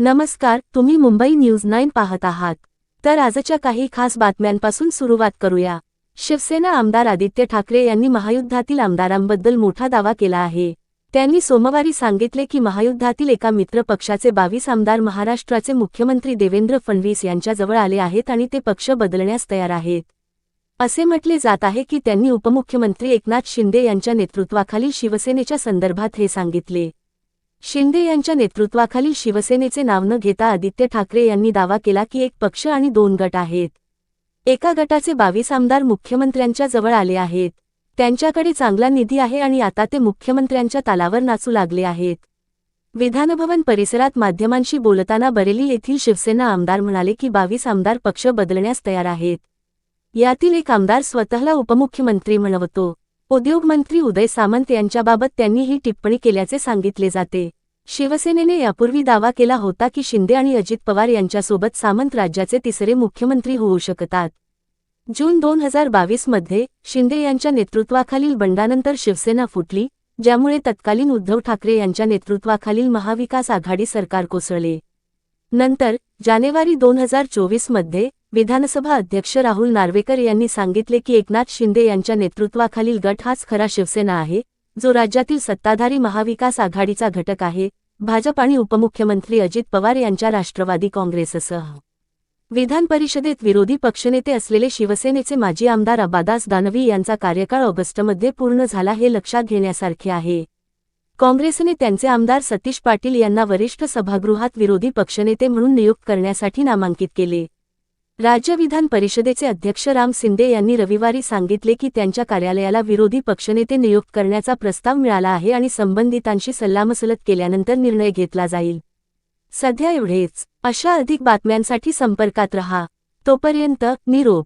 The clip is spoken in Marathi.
नमस्कार, तुम्ही मुंबई न्यूज 9 पाहत आहात। तर आजच्या काही खास बातम्यांपासून सुरुवात करूया। शिवसेना आमदार आदित्य ठाकरे यांनी महायुद्धातील आमदारांबद्दल मोठा दावा केला आहे। त्यांनी सोमवारी सांगितले की महायुद्धातील एका मित्र पक्षाचे 22 आमदार महाराष्ट्राचे मुख्यमंत्री देवेंद्र फडणवीस यांच्याजवळ आले आहेत आणि ते पक्ष बदलण्यास तयार आहेत। असे म्हटले जात आहे की त्यांनी उपमुख्यमंत्री एकनाथ शिंदे यांच्या नेतृत्वाखालील शिवसेनेच्या संदर्भात हे सांगितले। शिंदे यांच्या नेतृत्वाखालील शिवसेनेचे नाव न घेता आदित्य ठाकरे यांनी दावा केला की एक पक्ष आणि 2 गट आहेत। एका गटाचे 22 आमदार मुख्यमंत्र्यांच्या जवळ आले आहेत। त्यांच्याकडे चांगला निधी आहे आणि आता ते मुख्यमंत्र्यांच्या तालावर नाचू लागले आहेत। विधानभवन परिसरात माध्यमांशी बोलताना बरेली येथील शिवसेना आमदार म्हणाले की 22 आमदार पक्ष बदलण्यास तयार आहेत। यातील एक आमदार स्वतःला उपमुख्यमंत्री म्हणवतो। उद्योगमंत्री उदय सामंत यांच्याबाबत त्यांनी ही टिप्पणी केल्याचे सांगितले जाते। शिवसेनेने यापूर्वी दावा केला होता की शिंदे आणि अजित पवार यांच्यासोबत सामंत राज्याचे तिसरे मुख्यमंत्री होऊ शकतात। जून 2022 मध्ये शिंदे यांच्या नेतृत्वाखालील बंडानंतर शिवसेना फुटली, ज्यामुळे तत्कालीन उद्धव ठाकरे यांच्या नेतृत्वाखालील महाविकास आघाडी सरकार कोसळले। नंतर जानेवारी 2024 मध्ये विधानसभा अध्यक्ष राहुल नार्वेकर यांनी सांगितले की एकनाथ शिंदे यांच्या नेतृत्वाखालील गट हाच खरा शिवसेना आहे, जो राज्यातील सत्ताधारी महाविकास आघाडीचा घटक आहे, भाजप आणि उपमुख्यमंत्री अजित पवार यांच्या राष्ट्रवादी काँग्रेससह। विधान परिषदेत विरोधी पक्षनेते असलेले शिवसेनेचे माजी आमदार अब्बादास दानवी यांचा कार्यकाळ ऑगस्टमध्ये पूर्ण झाला हे लक्षात घेण्यासारखे आहे। काँग्रेसने त्यांचे आमदार सतीश पाटील यांना वरिष्ठ सभागृहात विरोधी पक्षनेते म्हणून नियुक्त करण्यासाठी नामांकित केले। राज्य विधान परिषदेचे अध्यक्ष राम शिंदे यांनी रविवारी सांगितले की त्यांच्या कार्यालयाला विरोधी पक्षनेते नियुक्त करण्याचा प्रस्ताव मिळाला आहे आणि संबंधितांशी सल्लामसलत केल्यानंतर निर्णय घेतला जाईल। सध्या एवढेच। अशा अधिक बातम्यांसाठी संपर्कात रहा। तोपर्यंत निरोप।